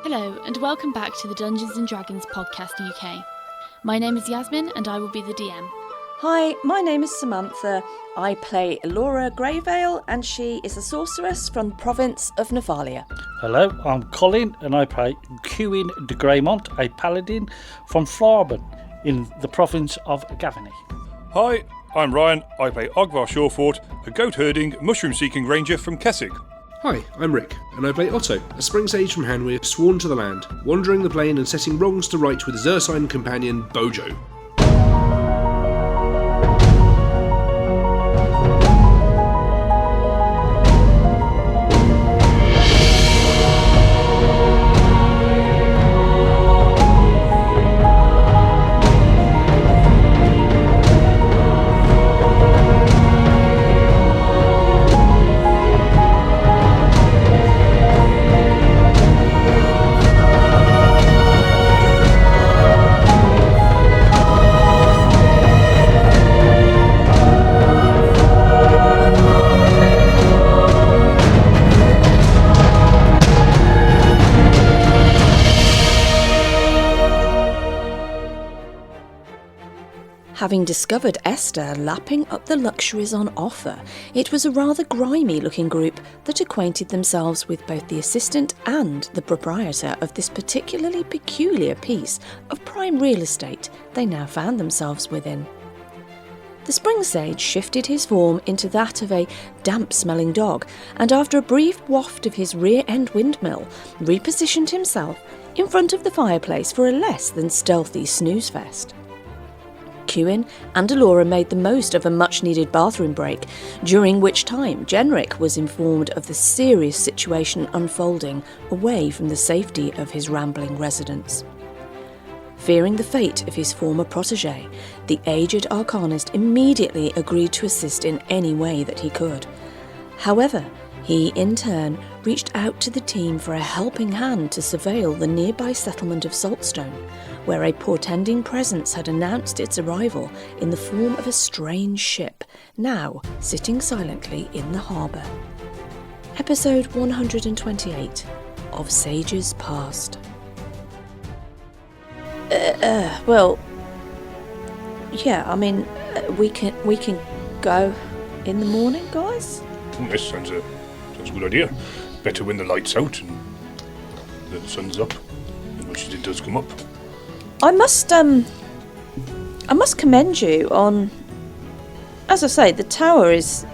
Hello, and welcome back to the Dungeons & Dragons Podcast UK. My name is Yasmin, and I will be the DM. Hi, my name is Samantha. I play Laura Greyvale, and she is a sorceress from the province of Nephalia. Hello, I'm Colin, and I play Cuin de Greymont, a paladin from Thraben in the province of Gavany. Hi, I'm Ryan. I play Ogvar Shawfort, a goat-herding, mushroom-seeking ranger from Kessig. Hi, I'm Rick, and I play Otto, a spring sage from Hanweir, sworn to the land, wandering the plain and setting wrongs to right with his Ursine companion, Bojo. Having discovered Esther lapping up the luxuries on offer, it was a rather grimy-looking group that acquainted themselves with both the assistant and the proprietor of this particularly peculiar piece of prime real estate they now found themselves within. The spring sage shifted his form into that of a damp-smelling dog, and after a brief waft of his rear-end windmill, repositioned himself in front of the fireplace for a less than stealthy snooze fest. Cuin and Laura made the most of a much-needed bathroom break, during which time Jenrick was informed of the serious situation unfolding away from the safety of his rambling residence. Fearing the fate of his former protege, the aged arcanist immediately agreed to assist in any way that he could. However, he in turn reached out to the team for a helping hand to surveil the nearby settlement of Saltstone, where a portending presence had announced its arrival in the form of a strange ship, now sitting silently in the harbour. Episode 128 of Sages Past. We can go in the morning, guys? Yes, sounds a good idea. Better when the light's out and the sun's up, as much as it does come up. I must commend you on, as I say, the tower is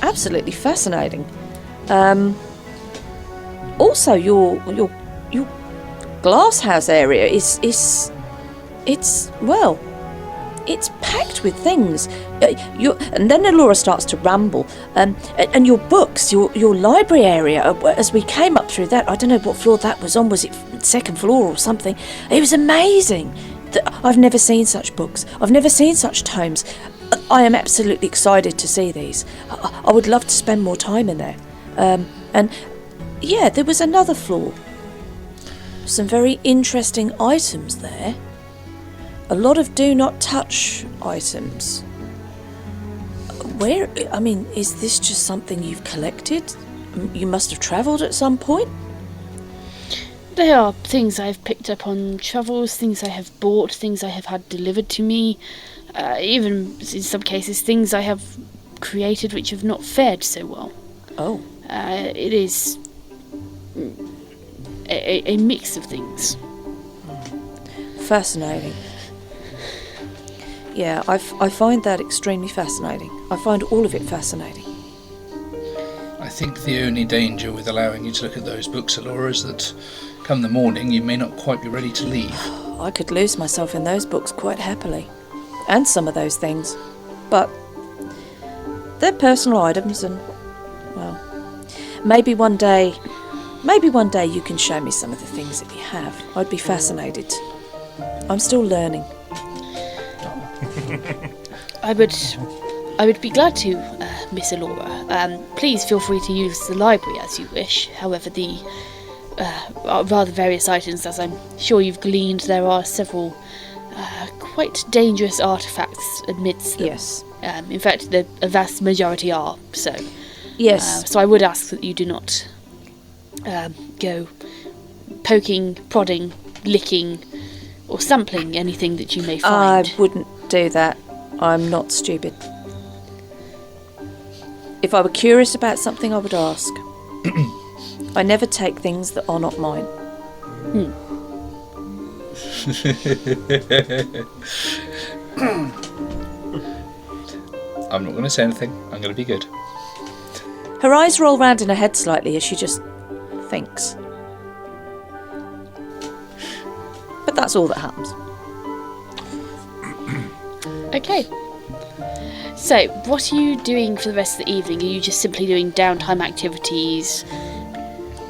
absolutely fascinating. Also, your glasshouse area is packed with things. And then Laura starts to ramble. And your books, your library area, as we came up through that, I don't know what floor that was on. Was it second floor or something? It was amazing. I've never seen such books. I've never seen such tomes. I am absolutely excited to see these. I would love to spend more time in there. There was another floor. Some very interesting items there. A lot of do not touch items. Is this just something you've collected? You must have travelled at some point? They are things I have picked up on travels, things I have bought, things I have had delivered to me, even in some cases things I have created which have not fared so well. Oh. It is a mix of things. Fascinating. Yeah, I find that extremely fascinating. I find all of it fascinating. I think the only danger with allowing you to look at those books, Laura, is that come the morning you may not quite be ready to leave. I could lose myself in those books quite happily. And some of those things. But they're personal items and, well, maybe one day you can show me some of the things that you have. I'd be fascinated. I'm still learning. I would be glad to, Miss Laura. Please feel free to use the library as you wish. However, the rather various items, as I'm sure you've gleaned, there are several quite dangerous artefacts amidst them. Yes. In fact, a vast majority are, so... Yes. So I would ask that you do not go poking, prodding, licking, or sampling anything that you may I find. wouldn't do that. I'm not stupid. If I were curious about something, I would ask. I never take things that are not mine. I'm not going to say anything. I'm going to be good. Her eyes roll round in her head slightly as she just thinks. But that's all that happens. Okay. So, what are you doing for the rest of the evening? Are you just simply doing downtime activities?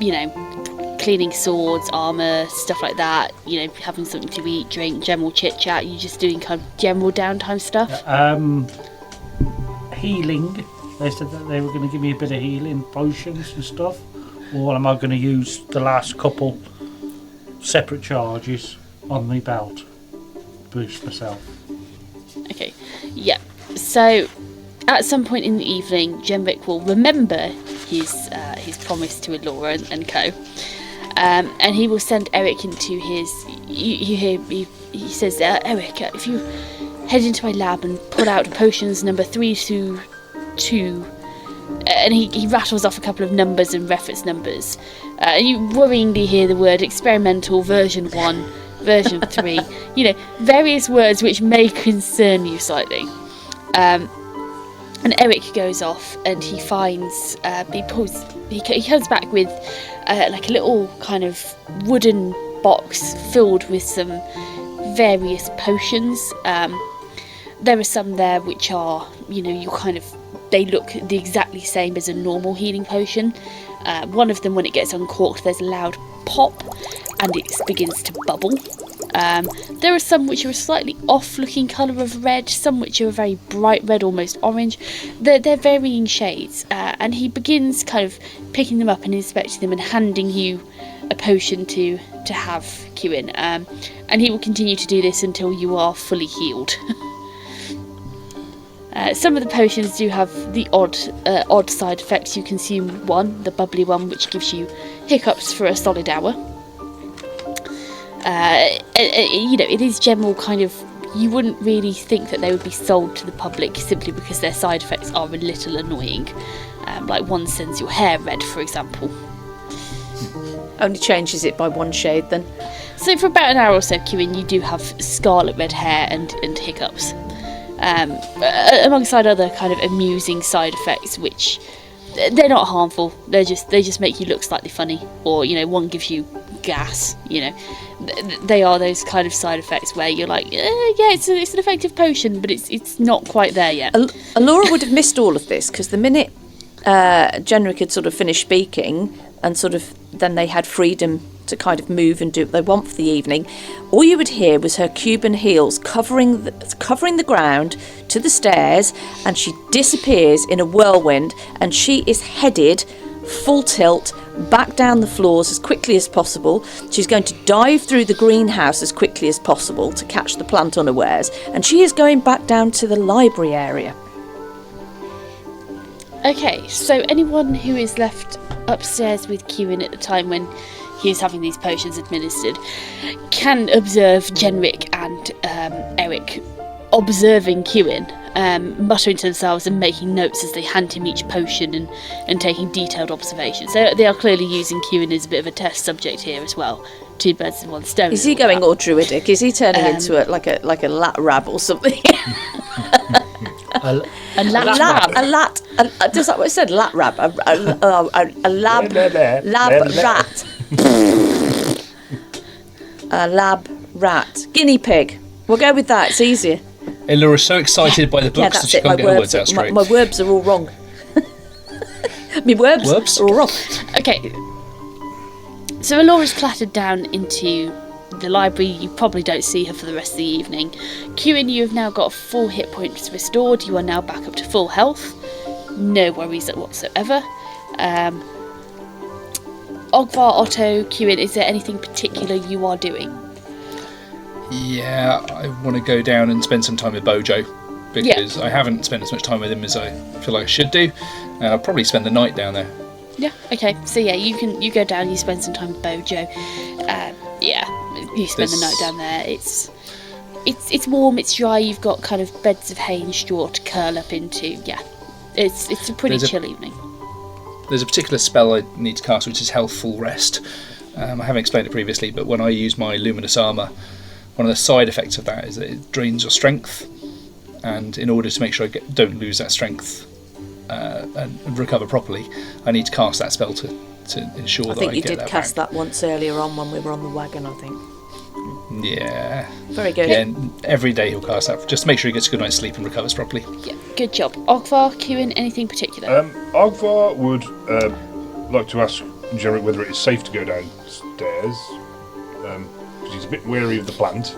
You know, cleaning swords, armour, stuff like that? You know, having something to eat, drink, general chit-chat? Are you just doing kind of general downtime stuff? Healing. They said that they were going to give me a bit of healing potions and stuff. Or am I going to use the last couple separate charges on my belt? Boost myself. Okay, yeah. So, at some point in the evening, Jenrick will remember his promise to Elora and co. And he will send Erik into his... He says, Erik, if you head into my lab and pull out potions number 3 to 2... and he rattles off a couple of numbers and reference numbers. And you worryingly hear the word experimental version 1, version 3. You know, various words which may concern you slightly. And Erik goes off and he finds he comes back with like a little kind of wooden box filled with some various potions. There are some there which are, you know, they look the exactly same as a normal healing potion. One of them, when it gets uncorked, there's a loud pop and it begins to bubble. There are some which are a slightly off-looking colour of red, some which are a very bright red, almost orange. They're varying shades, and he begins kind of picking them up and inspecting them and handing you a potion to have, Cuin. And he will continue to do this until you are fully healed. Some of the potions do have the odd side effects. You consume one, the bubbly one, which gives you hiccups for a solid hour. You know, it is general kind of... You wouldn't really think that they would be sold to the public simply because their side effects are a little annoying. Like one sends your hair red, for example. Only changes it by one shade then. So for about an hour or so, Cuin, you do have scarlet red hair and hiccups. Alongside other kind of amusing side effects, which they're not harmful. They just make you look slightly funny, or you know, one gives you gas. You know, they are those kind of side effects where you're like, yeah, it's an effective potion, but it's not quite there yet. Alora would have missed all of this because the minute Jenrick had sort of finished speaking, and sort of then they had freedom to kind of move and do what they want for the evening, all you would hear was her Cuban heels covering the ground to the stairs, and she disappears in a whirlwind, and she is headed full tilt back down the floors as quickly as possible. She's going to dive through the greenhouse as quickly as possible to catch the plant unawares, and she is going back down to the library area. Okay, so anyone who is left upstairs with Cuin at the time when he is having these potions administered can observe Jenrick and Erik observing Cuin, muttering to themselves and making notes as they hand him each potion and taking detailed observations. So they are clearly using Cuin as a bit of a test subject here as well. 2 birds with 1 stone. Is he going all druidic? Is he turning into like a lat rab or something? A lat. Does that what it said? Lat rab. A lab rat. A lab rat. Guinea pig. We'll go with that. It's easier. Elora's so excited by the books that she can't get her words out straight. My verbs are all wrong. My verbs are all wrong. Okay. So Elora's clattered down into the library. You probably don't see her for the rest of the evening. Cuin, you have now got 4 hit points restored. You are now back up to full health. No worries whatsoever. Ogvar, Otto, Cuin, is there anything particular you are doing? Yeah, I want to go down and spend some time with Bojo, because I haven't spent as much time with him as I feel like I should do, and I'll probably spend the night down there. Yeah. Okay. So yeah, you go down. You spend some time with Bojo. You spend the night down there. It's warm. It's dry. You've got kind of beds of hay and straw to curl up into. Yeah. It's a pretty chill evening. There's a particular spell I need to cast, which is Healthful Rest. I haven't explained it previously, but when I use my luminous armour, one of the side effects of that is that it drains your strength, and in order to make sure I don't lose that strength and recover properly, I need to cast that spell to ensure that I get that. I think you did cast that once earlier on when we were on the wagon, I think. Yeah. Very good. Yeah, and every day he'll cast that just to make sure he gets a good night's sleep and recovers properly. Yeah, good job. Ogvar, Cuin, anything particular? Ogvar would like to ask Jenrick whether it is safe to go downstairs, because he's a bit wary of the plant.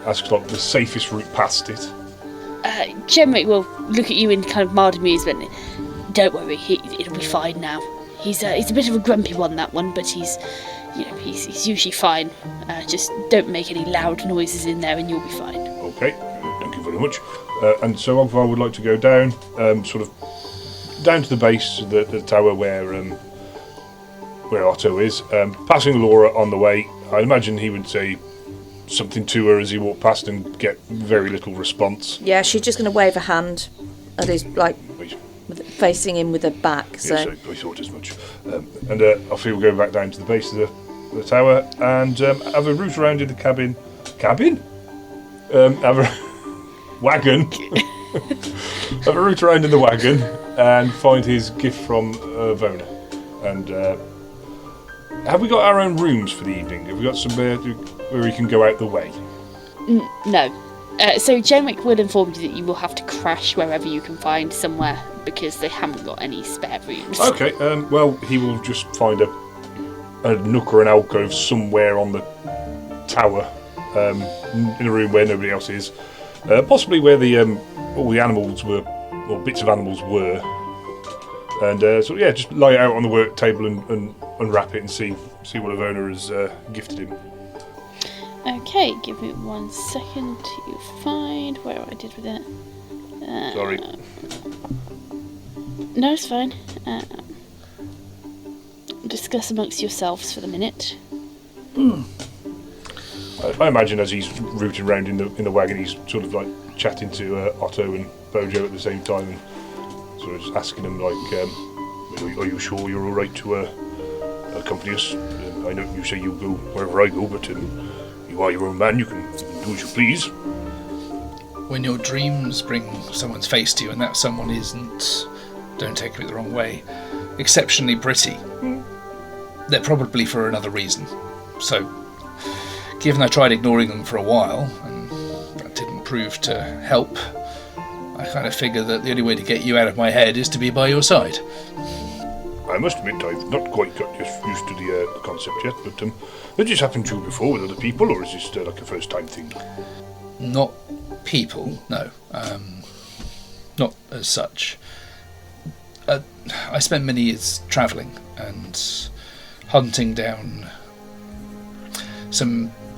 Asks like the safest route past it. Jenrick will look at you in kind of mild amusement. Don't worry, it'll be fine now. He's a bit of a grumpy one, that one, but he's usually fine. Just don't make any loud noises in there and you'll be fine. Okay, thank you very much. And so Ogvar would like to go down, sort of down to the base of the tower where Otto is. Passing Laura on the way, I imagine he would say something to her as he walked past and get very little response. Yeah, she's just going to wave a hand at his, facing him with her back. So. Yes, I thought as much. And off he'll go back down to the base of the tower and have a route around in the cabin. Cabin? Have a wagon. Have a route around in the wagon and find his gift from Vona. And have we got our own rooms for the evening? Have we got somewhere where we can go out the way? No. So Jenrick will inform you that you will have to crash wherever you can find somewhere because they haven't got any spare rooms. Okay, well, he will just find a nook or an alcove somewhere on the tower, in a room where nobody else is. Possibly where all the animals were, or bits of animals were. And just lie it out on the work table and unwrap it and see what Avona has gifted him. Okay, give me 1 second to find where I did with it. Sorry. No, it's fine. Discuss amongst yourselves for the minute. I imagine as he's rooting around in the wagon, he's sort of like chatting to Otto and Bojo at the same time, and sort of just asking them like, "Are you sure you're all right to accompany us? I know you say you go wherever I go, but you are your own man. You can do as you please." When your dreams bring someone's face to you, and that someone isn't, don't take it the wrong way, exceptionally pretty, they're probably for another reason. So, given I tried ignoring them for a while, and that didn't prove to help, I kind of figure that the only way to get you out of my head is to be by your side. I must admit I've not quite got used to the concept yet, but has this happened to you before with other people, or is this like a first-time thing? Not people, no. Not as such. I spent many years travelling and hunting down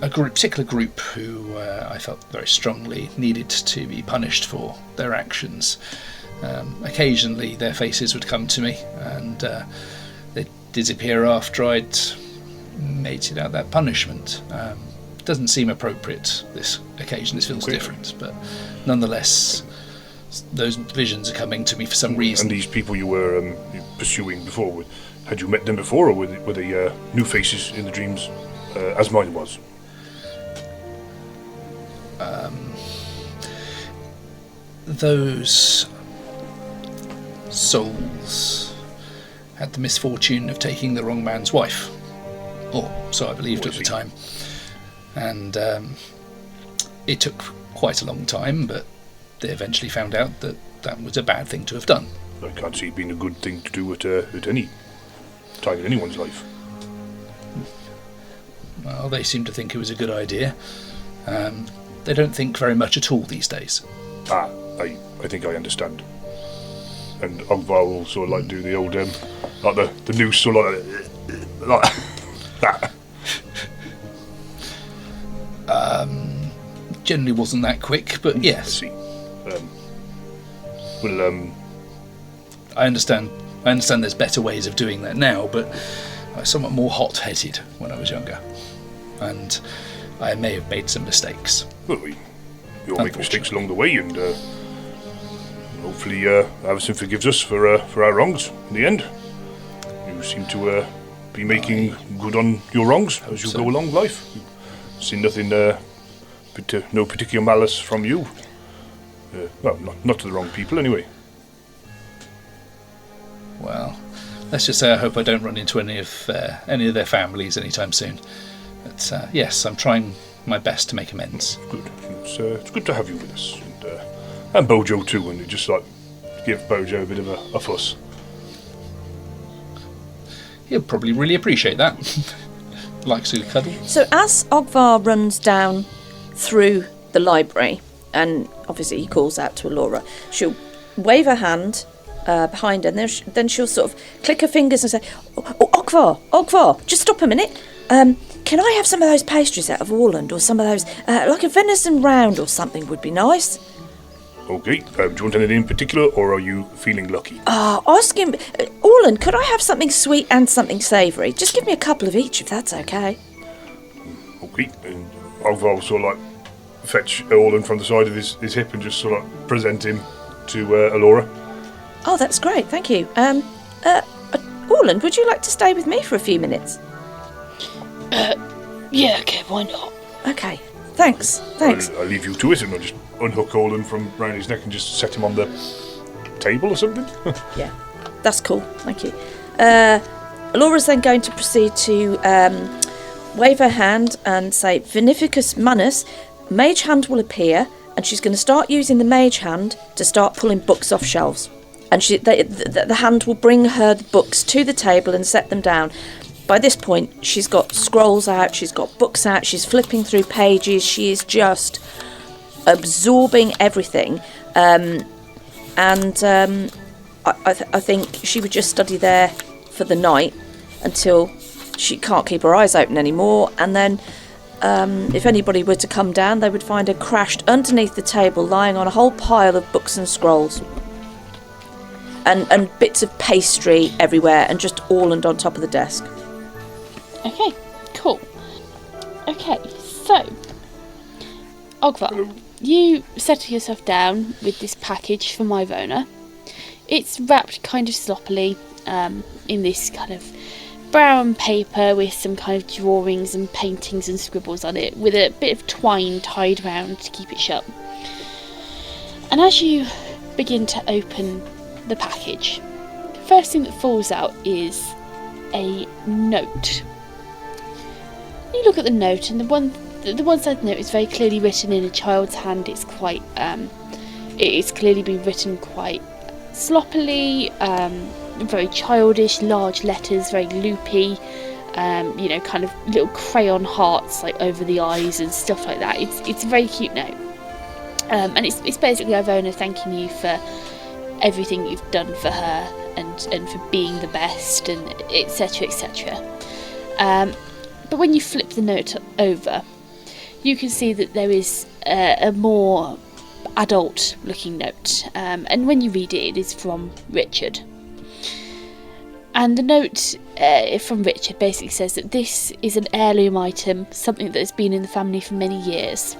a particular group who I felt very strongly needed to be punished for their actions. Occasionally their faces would come to me and they'd disappear after I'd meted out that punishment. Doesn't seem appropriate this occasion, this feels different, but nonetheless those visions are coming to me for some reason. And these people you were pursuing before, had you met them before, or were they new faces in the dreams, as mine was? Those souls had the misfortune of taking the wrong man's wife, or so I believed at the time, and it took quite a long time, but they eventually found out that that was a bad thing to have done. I can't see it being a good thing to do at any time in anyone's life. Well, they seem to think it was a good idea. They don't think very much at all these days. I think I understand. And Ogvar will sort of like do the old, like the noose, sort of like that. Generally wasn't that quick, but yes. I see. I understand I understand there's better ways of doing that now, but I was somewhat more hot-headed when I was younger. And I may have made some mistakes. Well, we all make mistakes along the way, and hopefully Avison forgives us for our wrongs in the end. You seem to be making good on your wrongs as you go along life. I've seen nothing, no particular malice from you. Well, not to the wrong people, anyway. Well, let's just say I hope I don't run into any of their families anytime soon. But yes, I'm trying my best to make amends. Good. It's good to have you with us, and Bojo too. And you just give Bojo a bit of a fuss. He'll probably really appreciate that. Likes to cuddle. So as Ogvar runs down through the library, and obviously he calls out to Alora, she'll wave her hand behind her, and then she'll sort of click her fingers and say, "Oh, Ogvar, just stop a minute. Can I have some of those pastries out of Orland, or some of those, like a venison round or something would be nice?" Okay, do you want anything in particular, or are you feeling lucky? Ask him, Orland, could I have something sweet and something savoury? Just give me a couple of each, if that's okay. Okay, and Ogvar will sort of fetch Orland from the side of his hip and just sort of present him to Alora. Oh, that's great, thank you. Orland, would you like to stay with me for a few minutes? Yeah, okay, why not? Okay, thanks. I'll leave you to it, and I'll just unhook Orland from round his neck and just set him on the table or something. Yeah, that's cool, thank you. Alora's then going to proceed to wave her hand and say, "Vinificus manus," mage hand will appear, and she's going to start using the mage hand to start pulling books off shelves. And the hand will bring her the books to the table and set them down. By this point, she's got scrolls out, she's got books out, she's flipping through pages, she is just absorbing everything. I think she would just study there for the night until she can't keep her eyes open anymore, and then if anybody were to come down, they would find her crashed underneath the table, lying on a whole pile of books and scrolls. And bits of pastry everywhere, and just Orland on top of the desk. Okay, cool. Okay, so Ogvar, you settle yourself down with this package from Ivona. It's wrapped kind of sloppily in this kind of brown paper with some kind of drawings and paintings and scribbles on it, with a bit of twine tied around to keep it shut. And as you begin to open the package, the first thing that falls out is a note. You look at the note, and the one side of the note is very clearly written in a child's hand. It's quite it's clearly been written quite sloppily, very childish, large letters, very loopy, kind of little crayon hearts like over the eyes and stuff like that. It's a very cute note, and it's basically Ivona thanking you for everything you've done for her and for being the best, and etc, etc. But when you flip the note over, you can see that there is a more adult looking note, and when you read it, it is from Richard. And the note from Richard basically says that this is an heirloom item, something that has been in the family for many years,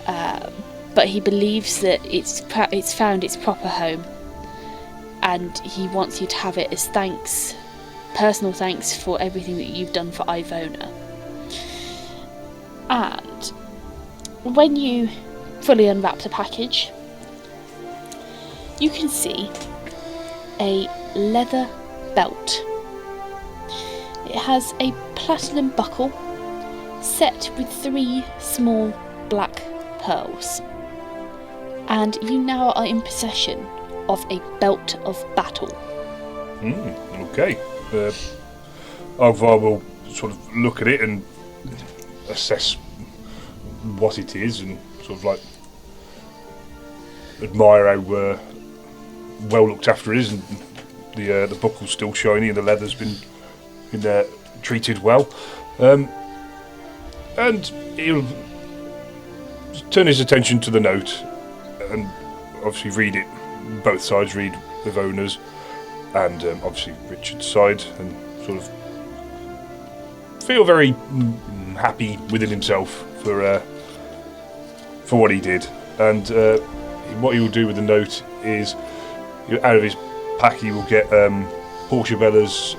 but he believes that it's found its proper home, and he wants you to have it as thanks, personal thanks for everything that you've done for Ivona. And when you fully unwrap the package, you can see a leather belt. It has a platinum buckle set with 3 small black pearls, and you now are in possession of a belt of battle. Okay. Ogvar will sort of look at it and assess what it is, and sort of admire how well looked after it is, and the buckle's still shiny and the leather's been treated well, and he'll turn his attention to the note and obviously read it. Both sides read Ivona's, and obviously Richard's side, and sort of feel very happy within himself for what he did. And what he will do with the note is, out of his pack, he will get Portia Bella's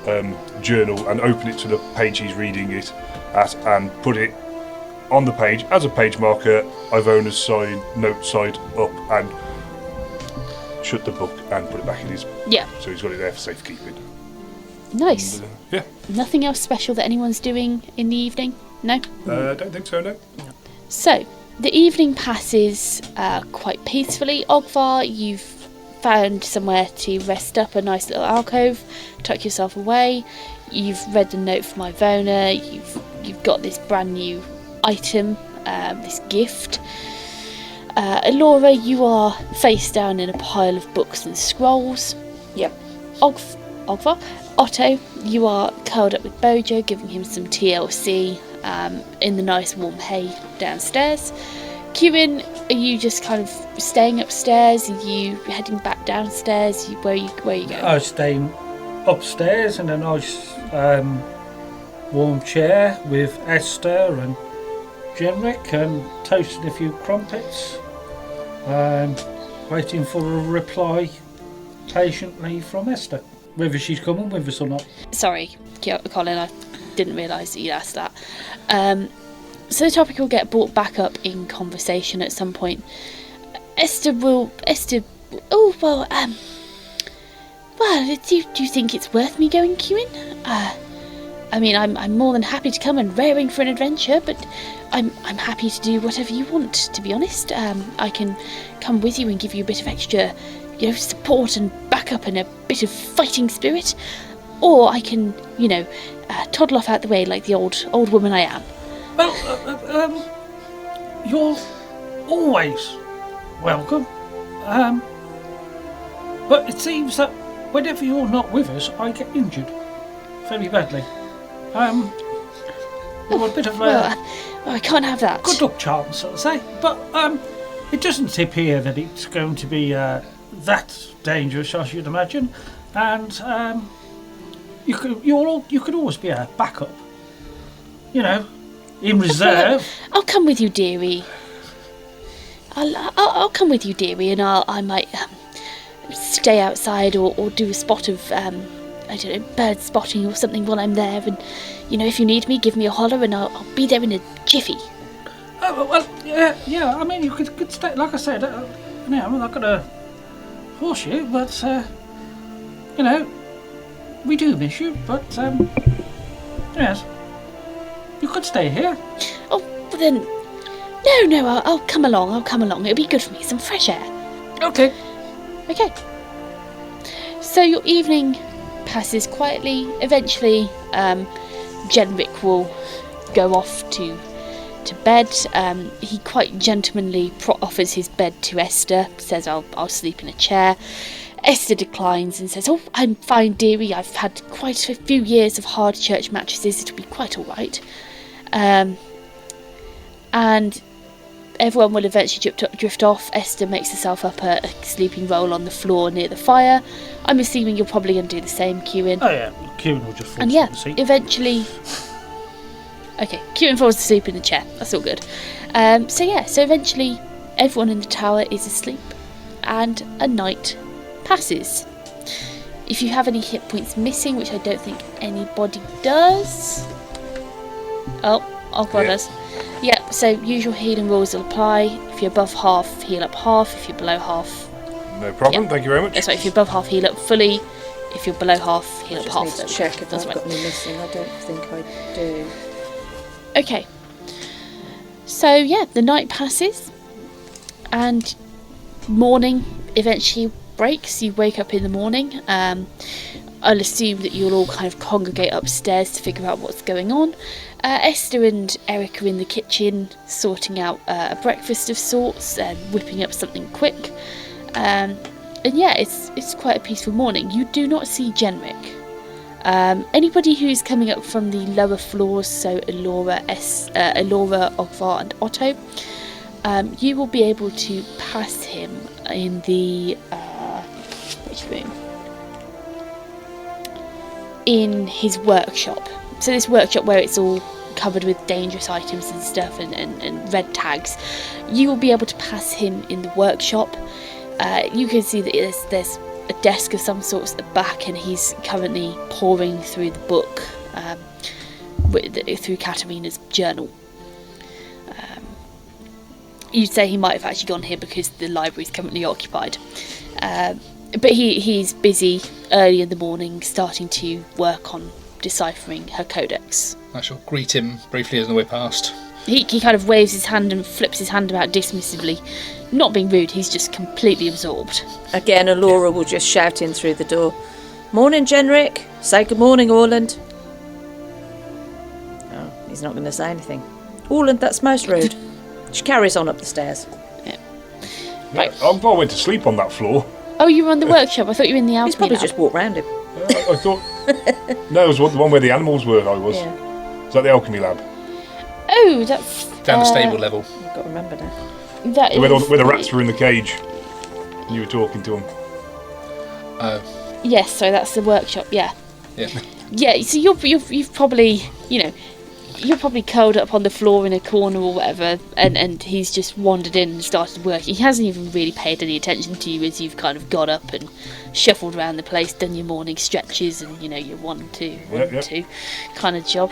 journal and open it to the page he's reading it at, and put it on the page as a page marker, Ivona's side, note side up, and shut the book and put it back in his. Yeah. So he's got it there for safekeeping. Nice. And, yeah. Nothing else special that anyone's doing in the evening? No? Don't think so, no. So, the evening passes quite peacefully. Ogvar, you've found somewhere to rest up, a nice little alcove, tuck yourself away. You've read the note from Ivona. You've got this brand new item, this gift. Elora, you are face down in a pile of books and scrolls. Yep. Ogvar, Otto, you are curled up with Bojo, giving him some TLC in the nice warm hay downstairs. Cuin, are you just kind of staying upstairs? Are you heading back downstairs? Where are you going? I was staying upstairs in a nice warm chair with Esther and Jenrick, and toasting a few crumpets, waiting for a reply patiently from Esther, whether she's coming with us or not. Sorry, Colin, I didn't realise that you'd asked that. So the topic will get brought back up in conversation at some point. Esther, do you think it's worth me going, Cuin? I mean, I'm more than happy to come and raring for an adventure, but I'm happy to do whatever you want, to be honest. I can come with you and give you a bit of extra, support and backup and a bit of fighting spirit, or I can, toddle off out the way like the old woman I am. Well, you're always welcome. But it seems that whenever you're not with us, I get injured very badly. You're a bit of a Well, I can't have that. good luck charm, so to say. But it doesn't appear that it's going to be that dangerous, I should imagine. And you could always be a backup. In reserve. I'll come with you, dearie. I'll come with you, dearie, and I might stay outside or do a spot of bird spotting or something while I'm there. And if you need me, give me a holler, and I'll be there in a jiffy. Oh, well, yeah. I mean, you could stay. Like I said, I'm not gonna force you, but we do miss you. But yes. You could stay here. Oh, well then, no, I'll come along. It'll be good for me, some fresh air. Okay. So your evening passes quietly. Eventually, Jenrick will go off to bed. He quite gentlemanly offers his bed to Esther, says I'll sleep in a chair. Esther declines and says, "Oh, I'm fine, dearie. I've had quite a few years of hard church mattresses. It'll be quite all right." And everyone will eventually drift off. Esther makes herself up a sleeping roll on the floor near the fire. I'm assuming you're probably going to do the same, Cuin. Oh yeah, Cuin will just fall And asleep in the seat. eventually... Okay, Cuin falls asleep in the chair. That's all good. So eventually everyone in the tower is asleep and a night passes. If you have any hit points missing, which I don't think anybody does... Oh, Ogvar does. Yeah, so usual healing rules will apply. If you're above half, heal up half. If you're below half... No problem, Yeah. thank you very much. That's right, if you're above half, heal up fully. If you're below half, heal up Just half. need to check if That's I've right. got any missing. I don't think I do. Okay. So, yeah, the night passes. And morning eventually breaks. You wake up in the morning. I'll assume that you'll all kind of congregate upstairs to figure out what's going on. Esther and Erik are in the kitchen sorting out a breakfast of sorts and whipping up something quick. And yeah, it's quite a peaceful morning. You do not see Jenrick. Anybody who's coming up from the lower floors, so Elora, Ogvar and Otto, you will be able to pass him in the... which room? in his workshop. So this workshop where it's all covered with dangerous items and stuff and red tags, you will be able to pass him in the workshop. You can see that there's a desk of some sorts at the back, and he's currently poring through the book, through Katerina's journal. You'd say he might have actually gone here because the library's currently occupied. But he's busy early in the morning starting to work on deciphering her codex. I shall greet him briefly as on the way past. He kind of waves his hand and flips his hand about dismissively. Not being rude, he's just completely absorbed. Again, Alora will just shout in through the door. Morning, Jenrick. Say good morning, Orland. Oh, he's not going to say anything. Orland, that's most rude. She carries on up the stairs. Yeah. Right. I went to sleep on that floor. Oh, you were on the workshop? I thought you were in the alchemy He's probably lab. just walked round him. I thought... No, it was the one where the animals were, I was. Yeah. Is that the alchemy lab? Oh, that's... Down the stable level. I've got to remember now. That Where is... the rats were in the cage. You were talking to them. Yes, so that's the workshop, yeah. Yeah. Yeah, so you've probably, you're probably curled up on the floor in a corner or whatever, and he's just wandered in and started working. He hasn't even really paid any attention to you as you've kind of got up and shuffled around the place, done your morning stretches and, your 1, 2, 1, 2 kind of job.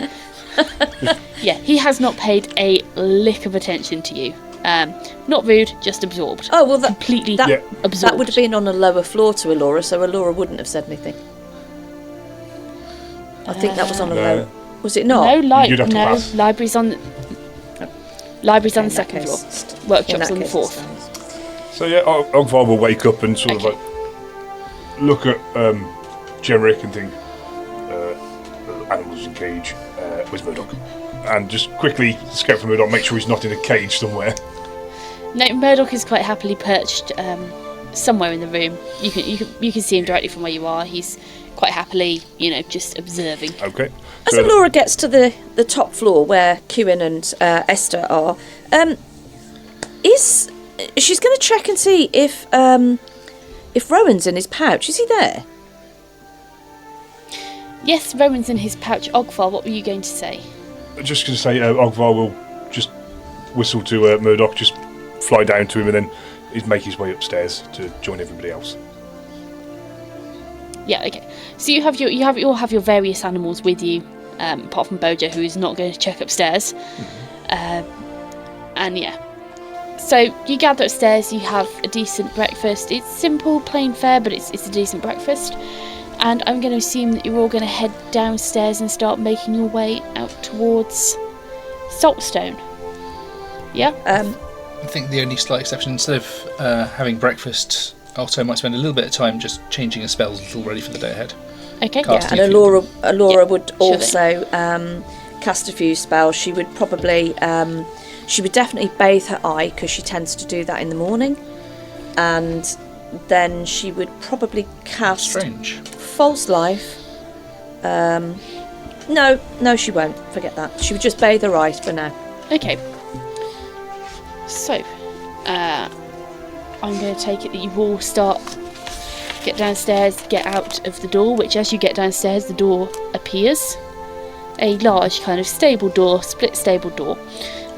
Yeah, he has not paid a lick of attention to you. Not rude, just absorbed. Oh, well, completely that absorbed. That would have been on a lower floor to Alora, so Alora wouldn't have said anything. I think that was on a low. Was it not? You'd have to pass. Library's on the second floor. Workshop's on the fourth. So yeah, Ogvar will wake up and sort of like look at Jenrick and think, animals in cage, where's Murdoch? And just quickly scout for Murdoch, make sure he's not in a cage somewhere. No, Murdoch is quite happily perched somewhere in the room. You can see him directly from where you are. He's quite happily, just observing. Okay. As Alora gets to the top floor where Cuin and Esther are, she's going to check and see if Rowan's in his pouch. Is he there? Yes, Rowan's in his pouch. Ogvar, what were you going to say? Just going to say, Ogvar will just whistle to Murdoch, just fly down to him, and then he'd make his way upstairs to join everybody else. Yeah, okay. So you all have your various animals with you, apart from Bojo, who is not going to check upstairs. And yeah. So you gather upstairs, you have a decent breakfast. It's simple, plain fare, but it's a decent breakfast. And I'm going to assume that you're all going to head downstairs and start making your way out towards Saltstone. Yeah? I think the only slight exception, instead of having breakfast, Otto might spend a little bit of time just changing his spells until ready for the day ahead. Okay. Casting And a few Alora would sure also cast a few spells. She would probably, she would definitely bathe her eye, because she tends to do that in the morning. And then she would probably cast Strange. False Life. No, she won't. Forget that. She would just bathe her eyes for now. Okay. So, I'm going to take it that you all get downstairs, get out of the door, which as you get downstairs, the door appears. A large kind of stable door, split stable door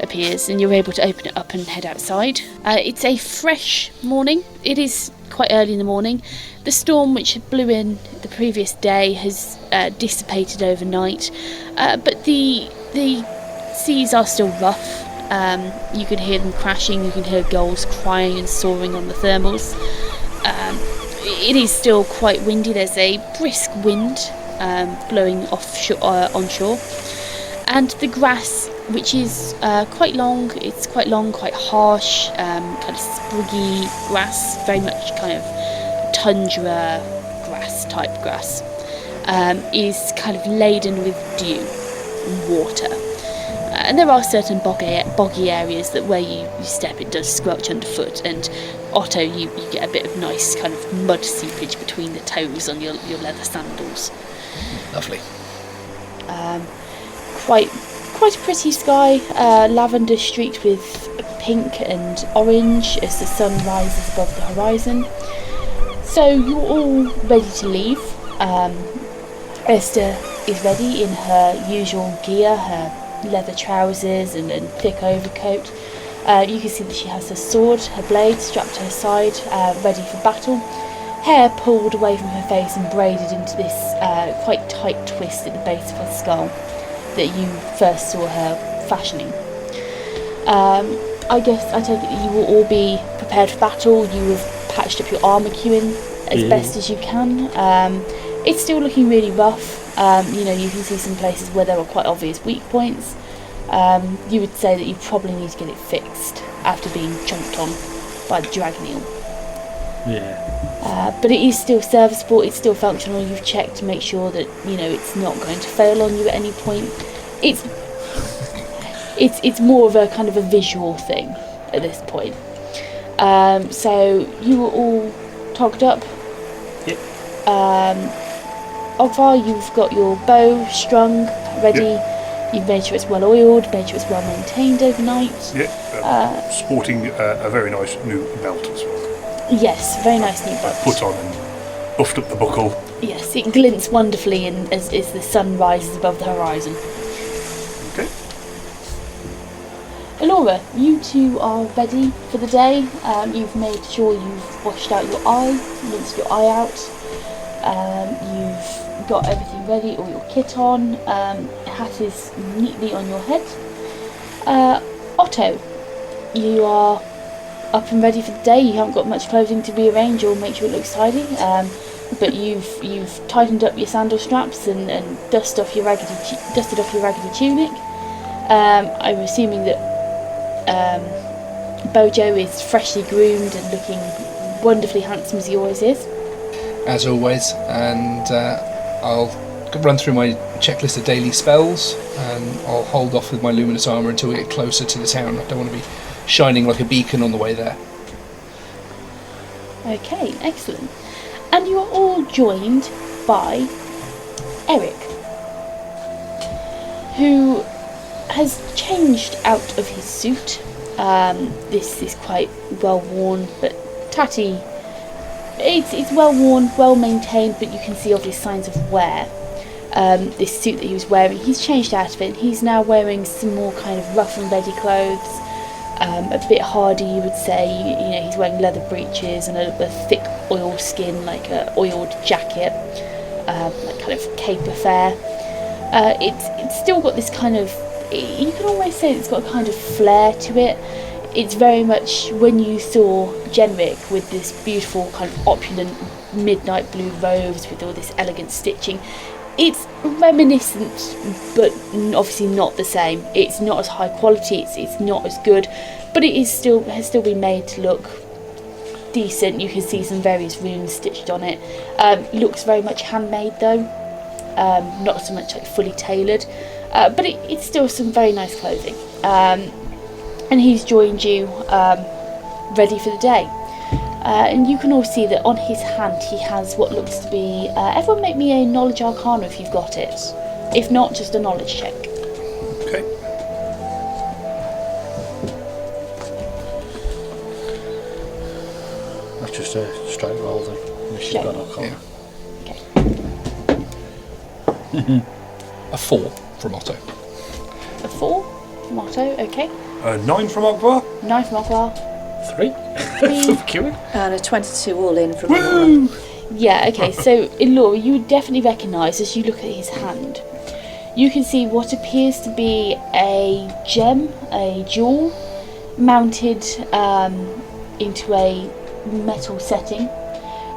appears, and you're able to open it up and head outside. It's a fresh morning. It is quite early in the morning. The storm which blew in the previous day has dissipated overnight, but the seas are still rough. You can hear them crashing, you can hear gulls crying and soaring on the thermals. It is still quite windy. There's a brisk wind blowing onshore, and the grass, which is quite long, quite harsh, kind of spriggy grass, very much kind of tundra type grass, is kind of laden with dew and water. And there are certain boggy areas that where you step it does squelch underfoot, and Otto, you get a bit of nice kind of mud seepage between the toes on your leather sandals. Lovely. Quite a pretty sky, lavender streaked with pink and orange as the sun rises above the horizon. So you're all ready to leave. Esther is ready in her usual gear, her leather trousers and thick overcoat. You can see that she has her sword, her blade strapped to her side, ready for battle. Hair pulled away from her face and braided into this quite tight twist at the base of her skull that you first saw her fashioning. I guess I take it that you will all be prepared for battle. You have patched up your armour, Cuin, as best as you can. It's still looking really rough. You can see some places where there are quite obvious weak points. You would say that you probably need to get it fixed after being chomped on by the dragon eel. Yeah. But it is still serviceable, it's still functional. You've checked to make sure that, it's not going to fail on you at any point. It's more of a kind of a visual thing at this point. So you were all togged up. Yep. Ogvar, you've got your bow strung, ready. Yep. You've made sure it's well oiled, made sure it's well maintained overnight. Sporting a very nice new belt as well. Yes, very nice new belt. Put on and buffed up the buckle. Yes, it glints wonderfully as the sun rises above the horizon. Okay. Elora, you two are ready for the day. You've made sure you've washed out your eye, rinsed your eye out. You've got everything ready, all your kit on. Hat is neatly on your head. Otto, you are up and ready for the day. You haven't got much clothing to rearrange or make sure it looks tidy. But you've tightened up your sandal straps and dusted off your raggedy tunic. I'm assuming that Bojo is freshly groomed and looking wonderfully handsome as he always is. As always, and I'll run through my checklist of daily spells, and I'll hold off with my luminous armour until we get closer to the town. I don't want to be shining like a beacon on the way there. Okay, excellent. And you are all joined by Erik, who has changed out of his suit. This is quite well worn, but tatty. It's well worn, well maintained, but you can see obvious signs of wear. This suit that he was wearing, he's changed out of it. He's now wearing some more kind of rough and ready clothes, a bit hardy, you would say. He's wearing leather breeches and a thick oil skin, like a oiled jacket, like kind of cape affair. It's still got this kind of, you can almost say it's got a kind of flair to it. It's very much when you saw Jenrick with this beautiful kind of opulent midnight blue robes with all this elegant stitching. It's reminiscent, but obviously not the same. It's not as high quality, it's not as good, but it has still been made to look decent. You can see some various runes stitched on it. Looks very much handmade though, not so much like fully tailored, but it's still some very nice clothing. And he's joined you, ready for the day. And you can all see that on his hand he has what looks to be... everyone make me a knowledge arcana if you've got it. If not, just a knowledge check. Okay. That's just a straight roll then. Unless you've got arcana. Okay. A 4 from Otto. A 4 from Otto, okay. 9 from Ogvar. 9 from Ogvar. 3 from Cuin. And a 22 all in from Laura. Yeah, okay, so Elora, you would definitely recognise as you look at his hand. You can see what appears to be a gem, a jewel, mounted into a metal setting,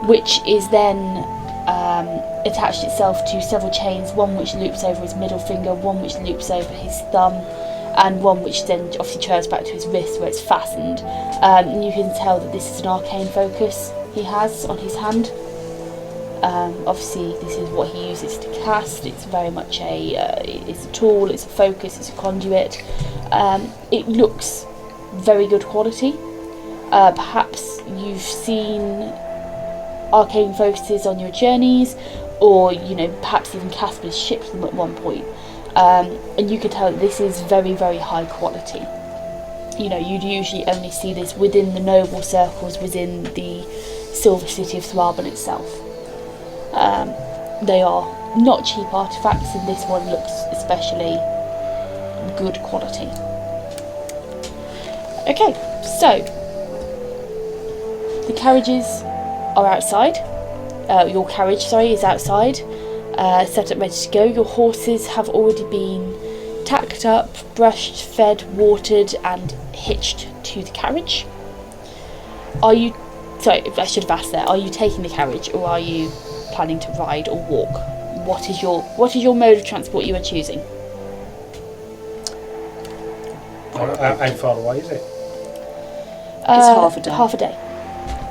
which is then attached itself to several chains, one which loops over his middle finger, one which loops over his thumb, and one which then obviously trails back to his wrist where it's fastened. And you can tell that this is an arcane focus he has on his hand. Obviously this is what he uses to cast. It's very much it's a tool, it's a focus, it's a conduit. It looks very good quality. Perhaps you've seen arcane focuses on your journeys, or perhaps even Casper's shipped them at one point. And you can tell that this is very, very high quality. You'd usually only see this within the noble circles within the silver city of Thraben itself. They are not cheap artifacts, and this one looks especially good quality. Okay, so the carriages are outside. Your carriage, is outside, set up ready to go. Your horses have already been tacked up, brushed, fed, watered, and hitched to the carriage. Are you? Sorry, I should have asked there. Are you taking the carriage, or are you planning to ride or walk? What is your mode of transport you are choosing? How far away is it? It's half a day. Half a day.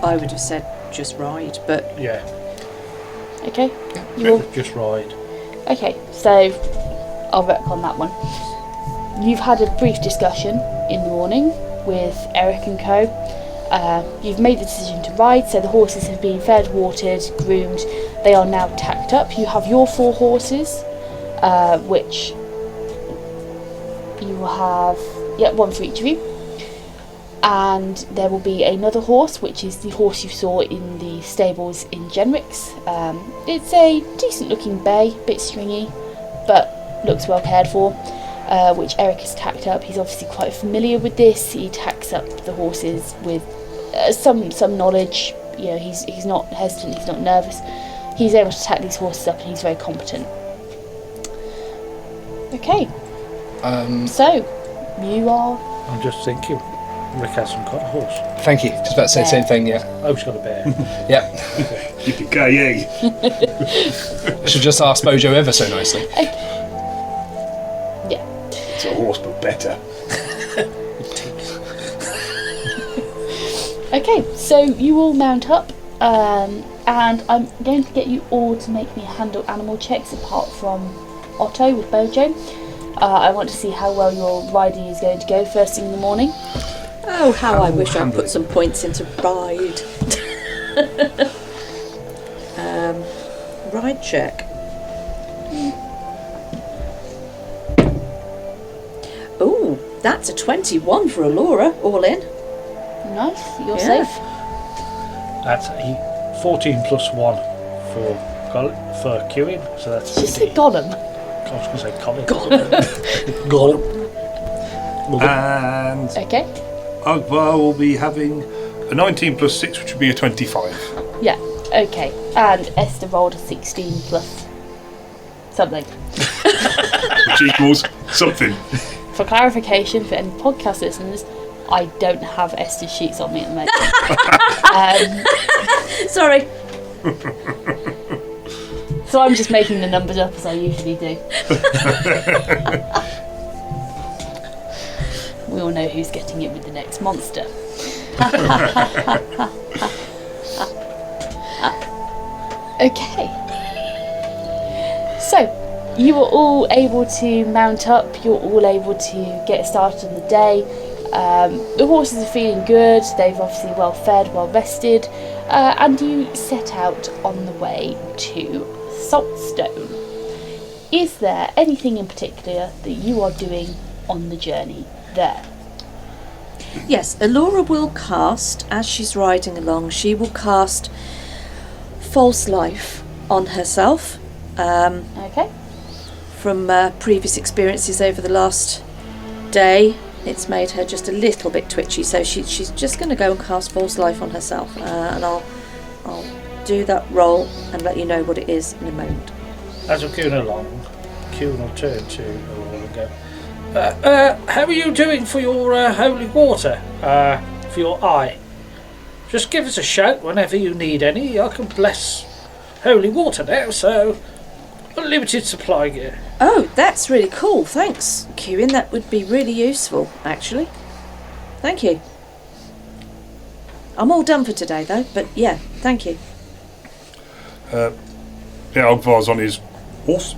I would have said just ride, but Yeah, Okay. You will. just ride. Okay, so I'll work on that one. You've had a brief discussion in the morning with Erik and co. You've made the decision to ride, so the horses have been fed, watered, groomed. They are now tacked up. You have your 4 horses, which you will have, one for each of you. And there will be another horse, which is the horse you saw in the stables in Jenrick's. It's a decent looking bay, bit stringy, but looks well cared for, which Erik has tacked up. He's obviously quite familiar with this. He tacks up the horses with some knowledge. You know, he's not hesitant, he's not nervous. He's able to tack these horses up, and he's very competent. Okay, so you are... I'm just thinking, Rick hasn't got a horse. Thank you. Just about to say the same thing, yeah. Oh, he's got a bear. Yeah. Yippee-ki-yay. I should just ask Bojo ever so nicely. Yeah. It's a horse, but better. Okay, so you all mount up, and I'm going to get you all to make me handle animal checks apart from Otto with Bojo. I want to see how well your riding is going to go first thing in the morning. oh, how I wish I'd put some points into ride. Ride check. Oh, that's a 21 for Alora, all in. Nice, you're Yeah. safe. That's 14 plus 1 for Cuin, so that's Just say 15. Gollum. I was going to say Colin. Gollum. And Okay. Akbar will be having a 19 plus 6, which would be a 25. Yeah. Okay. And Esther rolled a 16 plus something. Which equals something. For clarification, for any podcast listeners, I don't have Esther's sheets on me at the moment. Sorry. So I'm just making the numbers up as I usually do. We all know who's getting it with the next monster. Okay. So, you are all able to mount up, you're all able to get started on the day. The horses are feeling good, they've obviously well fed, well rested, and you set out on the way to Saltstone. Is there anything in particular that you are doing on the journey there? Yes, Alora will cast, as she's riding along, she will cast false life on herself. Okay. From previous experiences over the last day, it's made her just a little bit twitchy, so she's just going to go and cast false life on herself, and I'll do that roll and let you know what it is in a moment. As we're going along, Cuin will turn to Alora and go, how are you doing for your holy water? For your eye? Just give us a shout whenever you need any. I can bless holy water now, so unlimited supply gear. Oh, that's really cool. Thanks, Cuin. That would be really useful, actually. Thank you. I'm all done for today, though, but yeah, thank you. Yeah, Akbar's on his horse.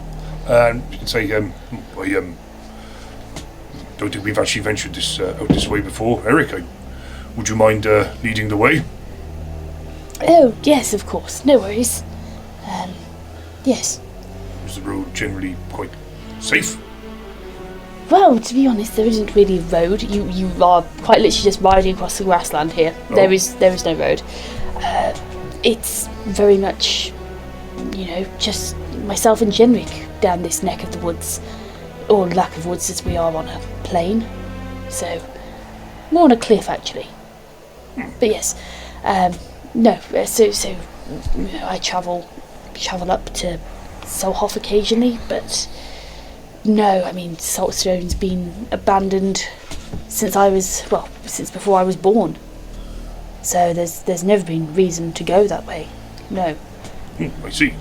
And you can say, I don't think we've actually ventured out this way before. Erik, would you mind leading the way? Oh, yes, of course. No worries. Yes. Is the road generally quite safe? Well, to be honest, there isn't really a road. You are quite literally just riding across the grassland here. Oh. There is no road. It's very much, just myself and Jenrick down this neck of the woods, or lack of woods as we are on a plain. So, more on a cliff actually. But yes, no. So I travel up to Solhoff occasionally, but no. I mean, Saltstone's been abandoned since before I was born. So there's never been reason to go that way. No. I see.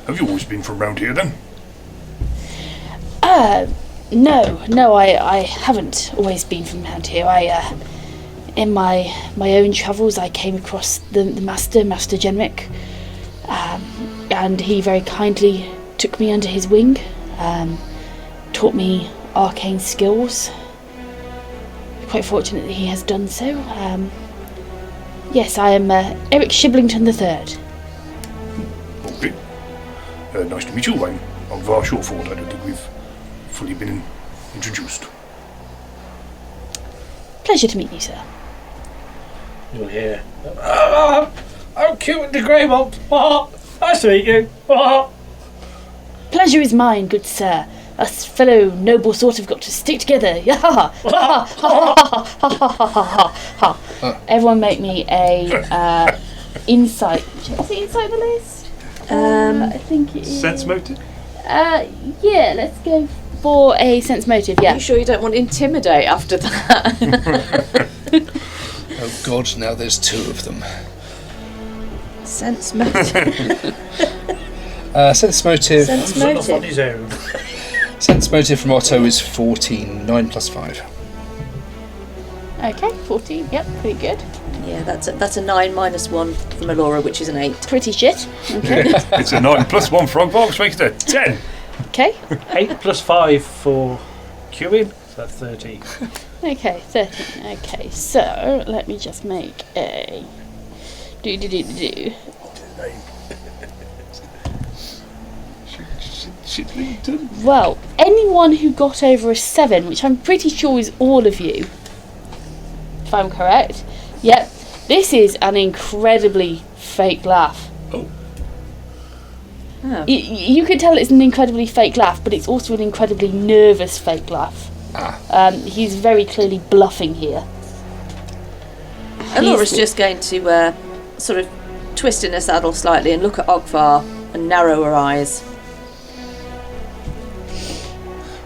Have you always been from round here then? No, I haven't always been from around here. In my own travels, I came across the Master Jenrick, and he very kindly took me under his wing, taught me arcane skills. Quite fortunate that he has done so. Yes, I am Erik Shiblington III. Okay. Nice to meet you. I'm Var Shoreford. I don't think we've fully been introduced. Pleasure to meet you, sir. You'll hear. I'm Cuin the Greymont. Nice to meet you. Pleasure is mine, good sir. Us fellow noble sort have got to stick together. Everyone make me a insight check. Is it inside the list? I think it is. Sense motive? Yeah, let's go for a sense motive, Are yeah. you sure you don't want intimidate after that? Oh God, now there's two of them. Sense motive. Sense motive. Sense Off on motive. his own. Sense motive from Otto is 14. 9 plus 5. Okay, 14, yep, pretty good. Yeah, that's a 9 minus 1 from Alora, which is an 8. Pretty shit. Okay. It's a 9 plus 1 frog which makes it a 10. Okay. 8 plus 5 for Cuin, so that's 13. Okay, 13. Okay, so let me just make a do. Shitlington. Well, anyone who got over a 7, which I'm pretty sure is all of you, if I'm correct. Yep, this is an incredibly fake laugh. Oh. Oh. You can tell it's an incredibly fake laugh, but it's also an incredibly nervous fake laugh. He's very clearly bluffing here. Alora's just going to sort of twist in her saddle slightly and look at Ogvar and narrow her eyes.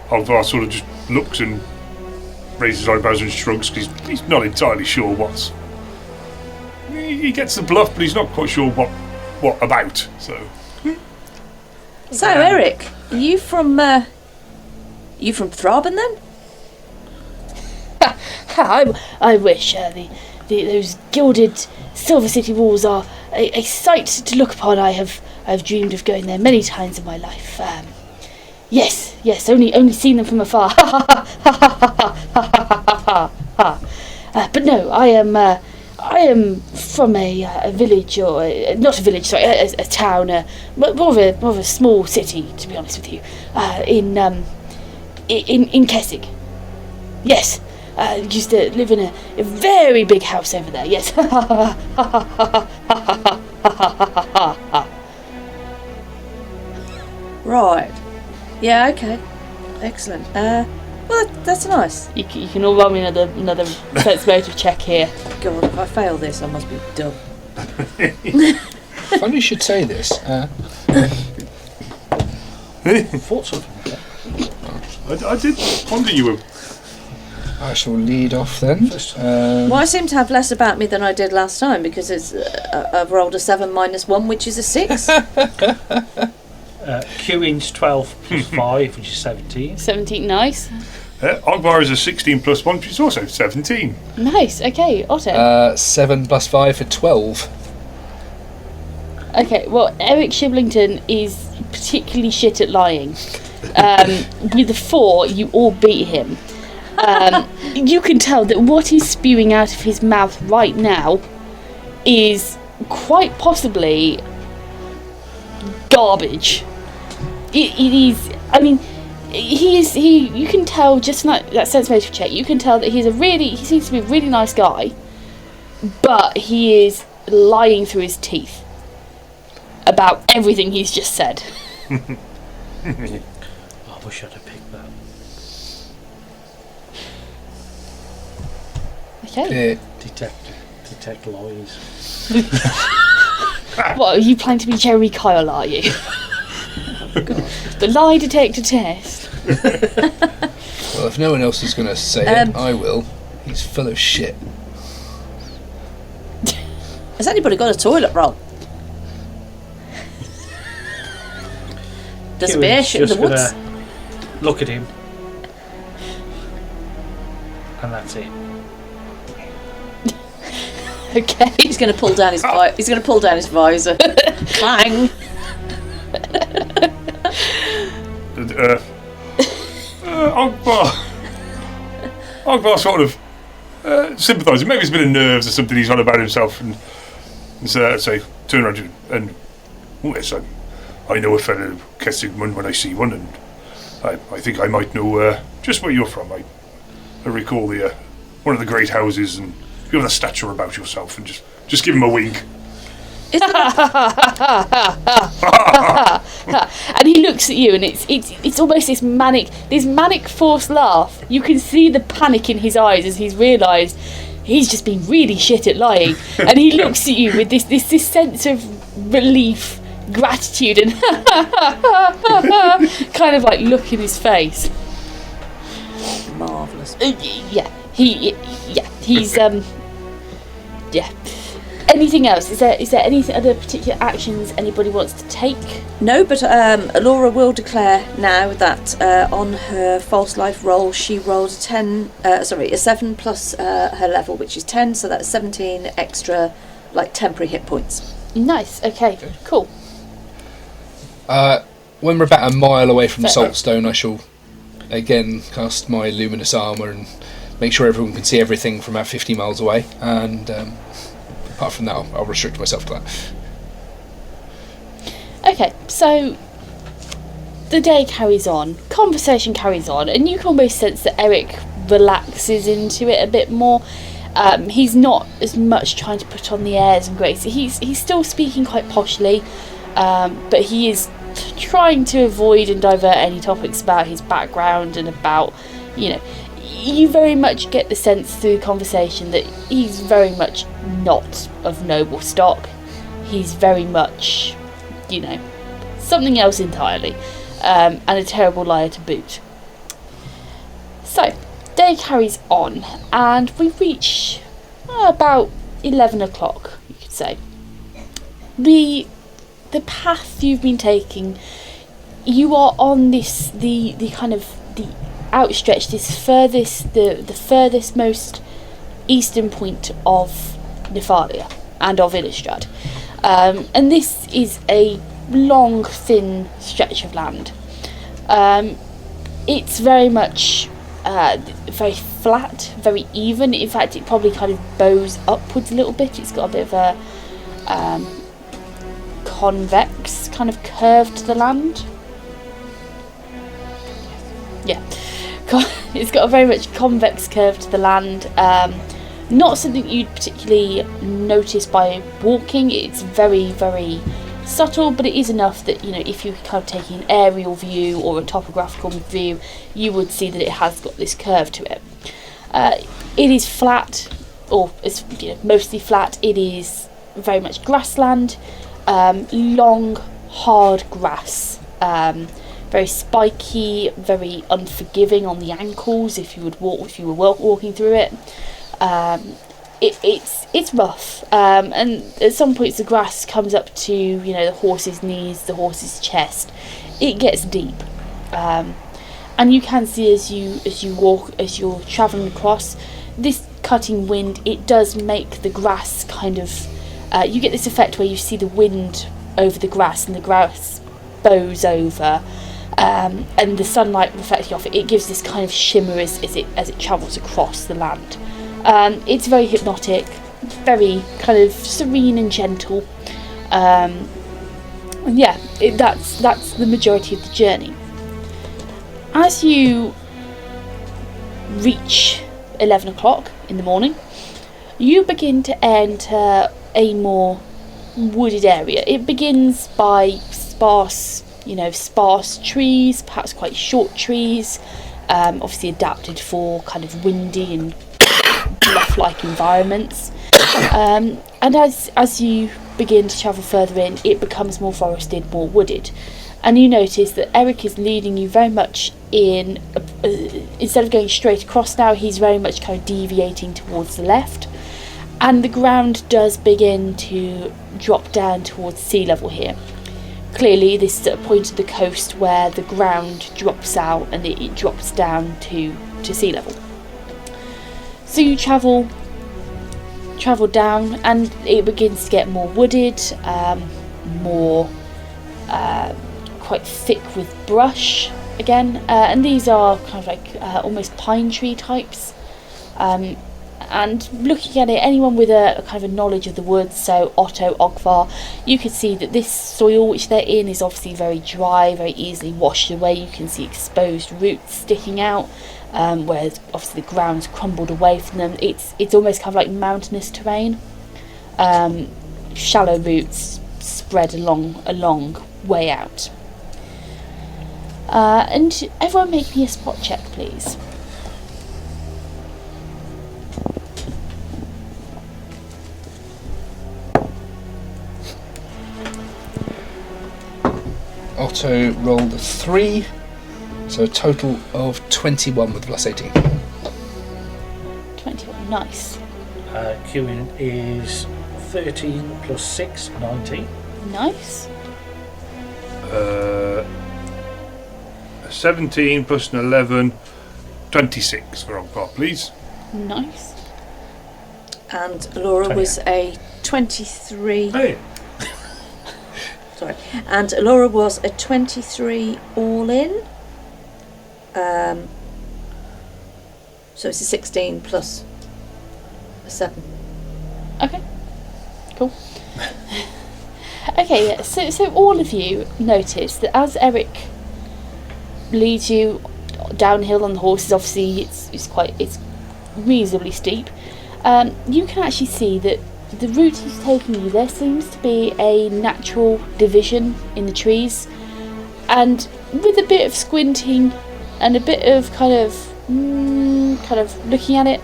Ogvar sort of just looks and raises his eyebrows and shrugs because he's not entirely sure what's... He gets the bluff, but he's not quite sure what about, so... So, Erik, are you from Thraben then? I wish. Those gilded Silver City walls are a sight to look upon. I've dreamed of going there many times in my life. Yes, only seen them from afar. But no, I am from a village, or not a village, sorry, a town, more of a small city, to be honest with you, in Kessig. Yes, used to live in a very big house over there. Yes. Right. Yeah, okay. Excellent. Well, that's nice. You can all roll me another sense motive check here. God, if I fail this, I must be dumb. Funny you should say this. Thought something. I did wonder you were... I shall lead off then. Well, I seem to have less about me than I did last time because it's I've rolled a 7 minus 1, which is a 6. Cuin's 12 plus 5, which is 17. 17, nice. Ogvar is a 16 plus 1, which is also 17. Nice, okay, Otto. 7 plus 5 for 12. Okay, well, Erik Shiblington is particularly shit at lying. With the 4, you all beat him. You can tell that what he's spewing out of his mouth right now is quite possibly garbage. It is. I mean, he. You can tell just from that sense motive check. You can tell that he seems to be a really nice guy, but he is lying through his teeth. about everything he's just said. I wish I'd have picked that. Okay. Detect lies. What, are you planning to be Jerry Kyle, are you? The lie detector test. Well, if no one else is going to say it, I will. He's full of shit. Has anybody got a toilet roll? There's a bear shit in the Just woods. gonna look at him, and that's it. Okay. He's going to pull down his he's going to pull down his visor. Clang. Ogbar sort of sympathising. Maybe it's a bit of nerves or something he's on about himself, and so say turn around to him and yes, I know a fellow Kessig when I see one, and I think I might know just where you're from. I recall the one of the great houses, and you have the stature about yourself, and just give him a wink. And he looks at you, and it's almost this manic forced laugh. You can see the panic in his eyes as he's realised he's just been really shit at lying, and he looks at you with this sense of relief, gratitude, and kind of like look in his face. Marvellous. He's yeah. Anything else? Is there any other particular actions anybody wants to take? No, but Laura will declare now that on her false life roll she rolled a 7 plus her level, which is 10, so that's 17 extra, like, temporary hit points. Nice. Okay. Cool. When we're about a mile away from the Saltstone, I shall again cast my luminous armour and make sure everyone can see everything from about 50 miles away, and apart from that I'll restrict myself to that. Okay, so the day carries on, conversation carries on, and you can almost sense that Erik relaxes into it a bit more. He's not as much trying to put on the airs and grace. He's still speaking quite poshly, but he is trying to avoid and divert any topics about his background and about, you very much get the sense through the conversation that he's very much not of noble stock. He's very much, something else entirely, and a terrible liar to boot. So, day carries on, and we reach about 11 o'clock, you could say. The path you've been taking, you are on this, the kind of, the outstretched, the furthest most eastern point of Nephalia and of Innistrad. And this is a long, thin stretch of land. It's very much very flat, very even. In fact, it probably kind of bows upwards a little bit. It's got a bit of a convex kind of curve to the land. Yeah. It's got a very much convex curve to the land. Not something you'd particularly notice by walking. It's very, very subtle, but it is enough that, if you're kind of taking an aerial view or a topographical view, you would see that it has got this curve to it. It is flat, or it's mostly flat. It is very much grassland, long, hard grass. Very spiky, very unforgiving on the ankles if you were walking through it. It's rough, and at some points the grass comes up to the horse's knees, the horse's chest. It gets deep, and you can see as you walk, as you're travelling across this cutting wind, it does make the grass kind of. You get this effect where you see the wind over the grass, and the grass bows over. And the sunlight reflecting off it, it gives this kind of shimmer as it travels across the land. It's very hypnotic, very kind of serene and gentle. And yeah, that's the majority of the journey. As you reach 11 o'clock in the morning, you begin to enter a more wooded area. It begins by sparse trees, perhaps quite short trees, obviously adapted for kind of windy and bluff-like environments. And as you begin to travel further in, it becomes more forested, more wooded. And you notice that Erik is leading you very much in, instead of going straight across now, he's very much kind of deviating towards the left. And the ground does begin to drop down towards sea level here. Clearly, this is at a point of the coast where the ground drops out and it drops down to sea level. So you travel down, and it begins to get more wooded, more quite thick with brush again, and these are kind of like almost pine tree types. And looking at it, anyone with a kind of a knowledge of the woods, so Otto, Ogvar, you can see that this soil which they're in is obviously very dry, very easily washed away. You can see exposed roots sticking out, where obviously the ground's crumbled away from them. It's almost kind of like mountainous terrain. Shallow roots spread a long way out. And everyone make me a spot check, please. Otto rolled a 3, so a total of 21 with plus 18. 21, nice. Cuin is 13 plus 6, 19. Nice. 17 plus an 11, 26 for Ogvar, please. Nice. And Laura was a 23. Hey. Sorry. And Laura was a 23 all in. So it's a 16 plus a 7. Okay. Cool. Okay, yeah. So all of you notice that as Erik leads you downhill on the horses, obviously it's reasonably steep. You can actually see that the route he's taking you, there seems to be a natural division in the trees, and with a bit of squinting and a bit of kind of looking at it,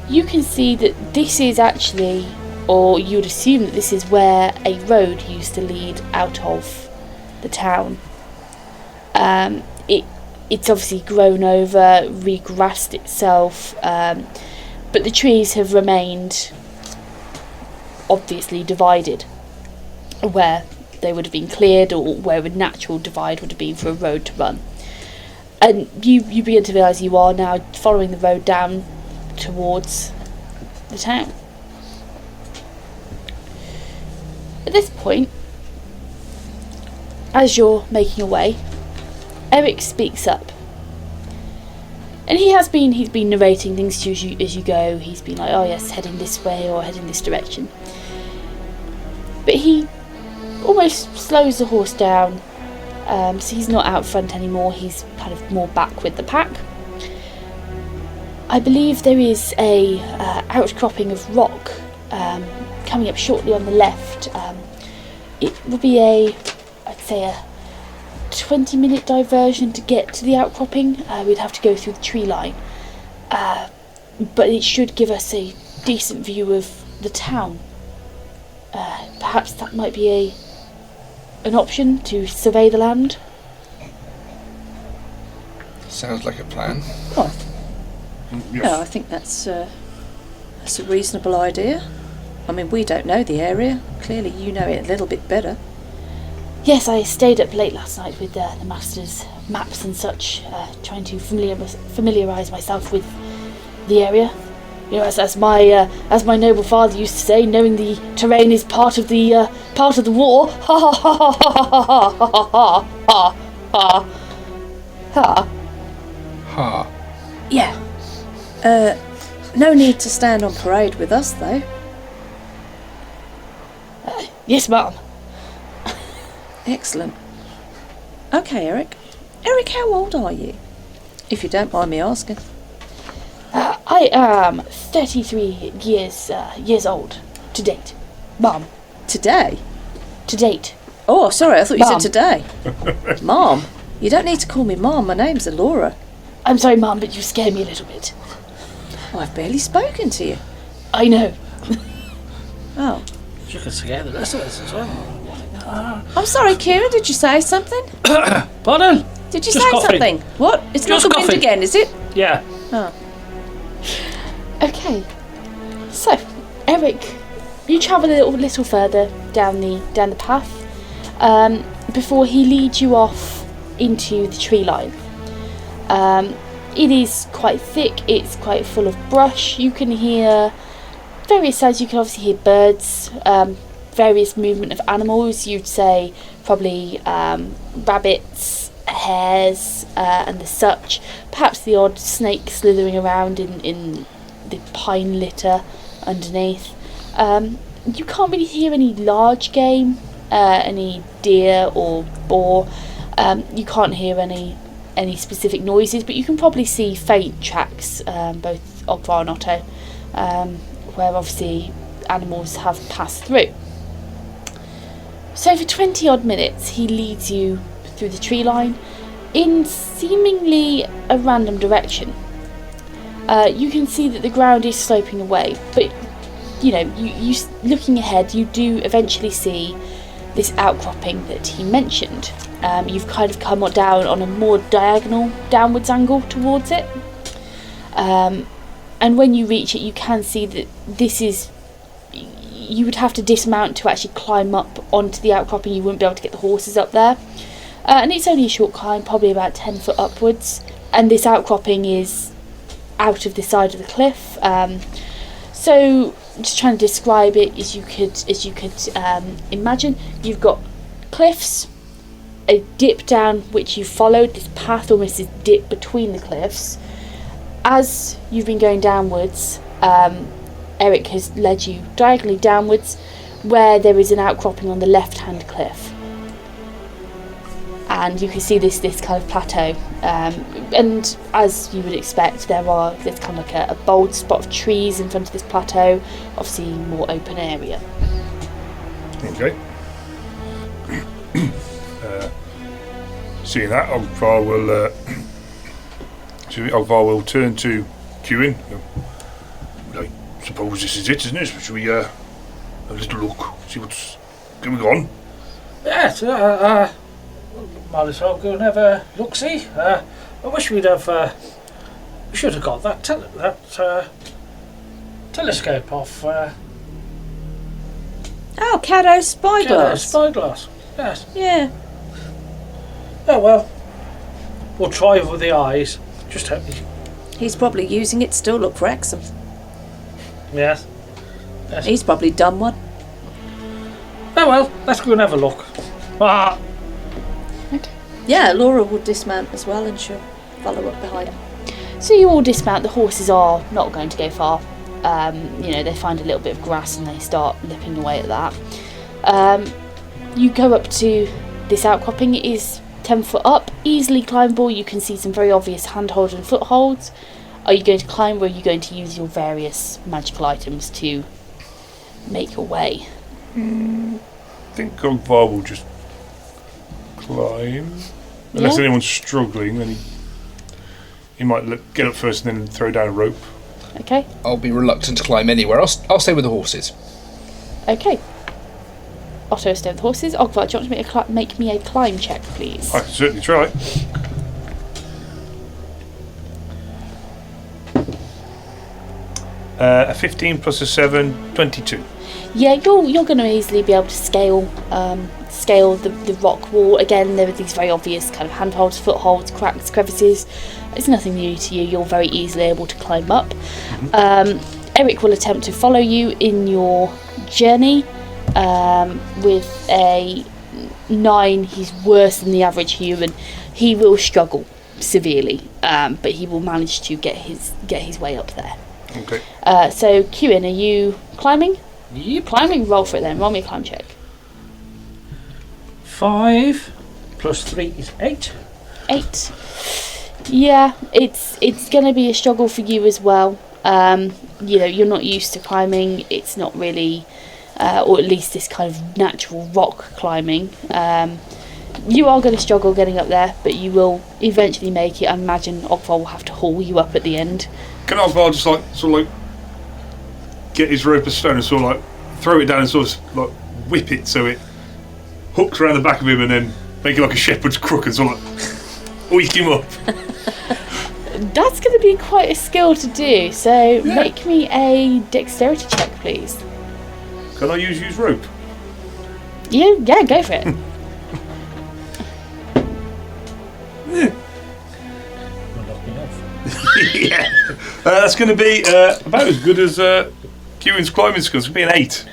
you can see that this is actually, or you would assume that this is where a road used to lead out of the town. It's obviously grown over, regrassed itself, but the trees have remained obviously divided where they would have been cleared, or where a natural divide would have been for a road to run. And you begin to realise you are now following the road down towards the town. At this point, as you're making your way, Erik speaks up. And he's been narrating things to you as you go. He's been like, oh yes, heading this way or heading this direction. But he almost slows the horse down, so he's not out front anymore, he's kind of more back with the pack. I believe there is a outcropping of rock coming up shortly on the left. It would be I'd say a 20-minute diversion to get to the outcropping. We'd have to go through the tree line, but it should give us a decent view of the town. Perhaps that might be an option to survey the land. Sounds like a plan. Oh, Yes. yeah, I think that's a reasonable idea. I mean, we don't know the area. Clearly, you know it a little bit better. Yes, I stayed up late last night with the master's maps and such, trying to familiarise myself with the area. You know, as my noble father used to say, knowing the terrain is part of the war. Ha ha ha ha ha ha ha ha ha Ha. Yeah. No need to stand on parade with us, though. Yes, ma'am. Excellent. Okay, Erik. Erik, how old are you? If you don't mind me asking. I am 33 years old to date, ma'am. Today? To date. Oh, sorry, I thought you Mum. said today. Mom? You don't need to call me Mom. My name's Alora. I'm sorry, Mum, but you scare me a little bit. Oh, I've barely spoken to you. I know. Oh. You can scare the rest of us as well. I'm sorry, Kieran, did you say something? Pardon? Did you Just say coughing. something? What? It's Just not the wind coughing. again, is it? Yeah. Oh. Okay. So, Erik, you travel a little further down the path before he leads you off into the tree line. It is quite thick. It's quite full of brush. You can hear various sounds. You can obviously hear birds, various movement of animals. You'd say probably rabbits, hares, and the such. Perhaps the odd snake slithering around in the pine litter underneath. You can't really hear any large game, any deer or boar. You can't hear any specific noises, but you can probably see faint tracks, both Ogvar and Otto, where obviously animals have passed through. So for 20 odd minutes he leads you through the tree line in seemingly a random direction. You can see that the ground is sloping away, but you looking ahead, you do eventually see this outcropping that he mentioned. You've kind of come down on a more diagonal downwards angle towards it, and when you reach it you can see that you would have to dismount to actually climb up onto the outcropping. You wouldn't be able to get the horses up there, and it's only a short climb, probably about 10 foot upwards, and this outcropping is out of the side of the cliff. So just trying to describe it as you could imagine, you've got cliffs, a dip down which you followed. This path almost is dip between the cliffs. As you've been going downwards, Erik has led you diagonally downwards where there is an outcropping on the left hand cliff, and you can see this kind of plateau, and as you would expect there's kind of like a bold spot of trees in front of this plateau, obviously more open area. Okay. Seeing that, Ogvar will turn to Cuin. I suppose this is it, isn't it? Should we have a little look, see what's going on? Yes, might as well go and have a look-see. I wish we should have got that telescope off. Oh, Caddo's spyglass. Spyglass, yes. Yeah. Oh well, we'll try with the eyes. Just hope he... He's probably using it to still look for Exum. Yes. He's probably done one. Oh well, let's go and have a look. Ah. Yeah, Laura will dismount as well and she'll follow up behind. So you all dismount. The horses are not going to go far. They find a little bit of grass and they start lipping away at that. You go up to this outcropping. It is 10 foot up, easily climbable. You can see some very obvious handholds and footholds. Are you going to climb, or are you going to use your various magical items to make your way? I think Ogvar will just climb. Unless anyone's struggling, then he might get up first and then throw down a rope. Okay. I'll be reluctant to climb anywhere. I'll stay with the horses. Okay. Otto, stay with the horses. Ogvar, do you want to make me a climb check, please? I can certainly try. A 15 plus a 7, 22. Yeah, you're going to easily be able to scale the rock wall. Again, there are these very obvious kind of handholds, footholds, cracks, crevices. It's nothing new to you. You're very easily able to climb up. Mm-hmm. Erik will attempt to follow you in your journey with a 9. He's worse than the average human. He will struggle severely, but he will manage to get his way up there. Okay. So, Cuin, are you climbing? Yep. Climbing, roll for it then. Roll me a climb check. 5 plus 3 is 8. 8. Yeah, it's going to be a struggle for you as well. You're not used to climbing. It's not really or at least this kind of natural rock climbing. You are going to struggle getting up there, but you will eventually make it. I imagine Ogvar will have to haul you up at the end. Can Ogvar just sort of get his rope of stone and sort of throw it down and sort of whip it so it hooks around the back of him and then make it like a shepherd's crook and sort of oink him up? That's going to be quite a skill to do, so make me a dexterity check, please. Can I use rope? Yeah, go for it. Yeah. That's going to be about as good as Cuin's climbing skills. It's going to be an 8.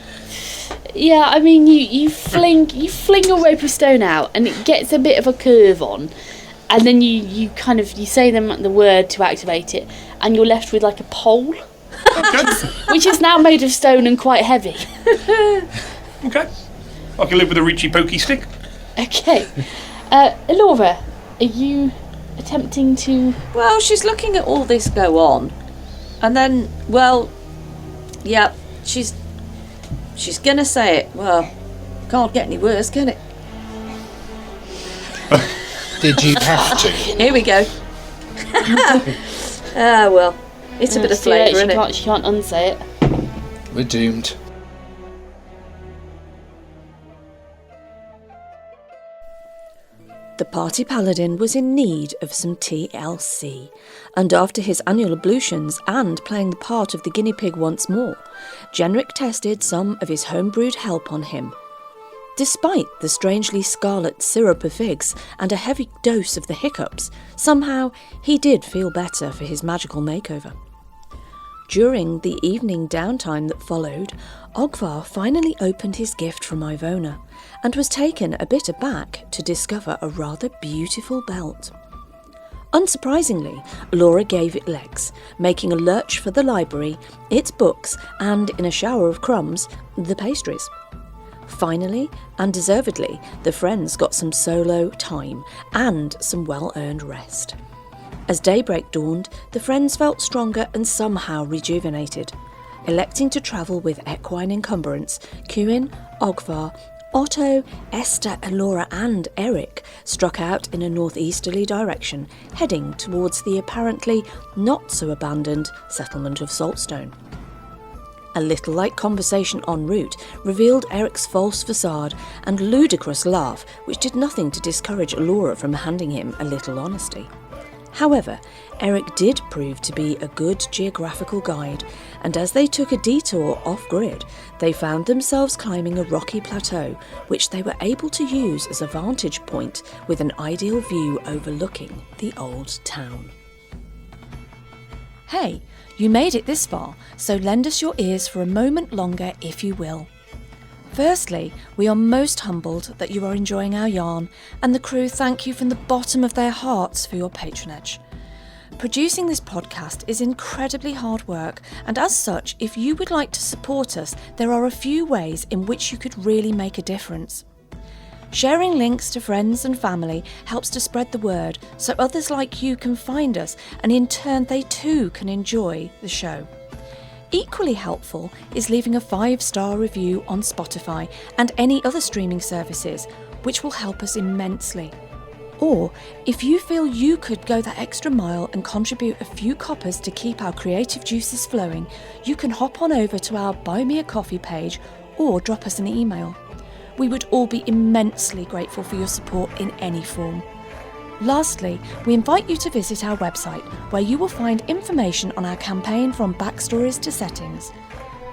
Yeah, I mean, you fling your rope of stone out, and it gets a bit of a curve on, and then you say the word to activate it, and you're left with like a pole, which is now made of stone and quite heavy. Okay, I can live with a reachy pokey stick. Okay, Elora, are you attempting to? Well, she's looking at all this go on, and then, she's gonna say it. Well, can't get any worse, can it? Did you have to? Here we go. It's a bit of flavour, isn't it? She can't unsay it. We're doomed. The party paladin was in need of some TLC, and after his annual ablutions and playing the part of the guinea pig once more, Jenrick tested some of his homebrewed help on him. Despite the strangely scarlet syrup of figs and a heavy dose of the hiccups, somehow he did feel better for his magical makeover. During the evening downtime that followed, Ogvar finally opened his gift from Ivona and was taken a bit aback to discover a rather beautiful belt. Unsurprisingly, Laura gave it legs, making a lurch for the library, its books, and, in a shower of crumbs, the pastries. Finally, and deservedly, the friends got some solo time and some well-earned rest. As daybreak dawned, the friends felt stronger and somehow rejuvenated. Electing to travel with equine encumbrance, Cuin, Ogvar, Otto, Esther, Elora and Erik struck out in a northeasterly direction, heading towards the apparently not-so-abandoned settlement of Saltstone. A little light conversation en route revealed Erik's false facade and ludicrous laugh, which did nothing to discourage Elora from handing him a little honesty. However, Erik did prove to be a good geographical guide, and as they took a detour off-grid, they found themselves climbing a rocky plateau, which they were able to use as a vantage point with an ideal view overlooking the old town. Hey, you made it this far, so lend us your ears for a moment longer if you will. Firstly, we are most humbled that you are enjoying our yarn, and the crew thank you from the bottom of their hearts for your patronage. Producing this podcast is incredibly hard work, and as such, if you would like to support us, there are a few ways in which you could really make a difference. Sharing links to friends and family helps to spread the word, so others like you can find us, and in turn they too can enjoy the show. Equally helpful is leaving a 5-star review on Spotify and any other streaming services, which will help us immensely. Or, if you feel you could go that extra mile and contribute a few coppers to keep our creative juices flowing, you can hop on over to our Buy Me a Coffee page or drop us an email. We would all be immensely grateful for your support in any form. Lastly, we invite you to visit our website, where you will find information on our campaign from backstories to settings.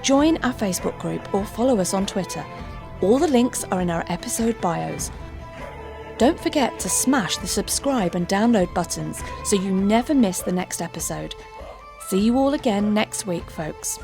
Join our Facebook group or follow us on Twitter. All the links are in our episode bios. Don't forget to smash the subscribe and download buttons so you never miss the next episode. See you all again next week, folks.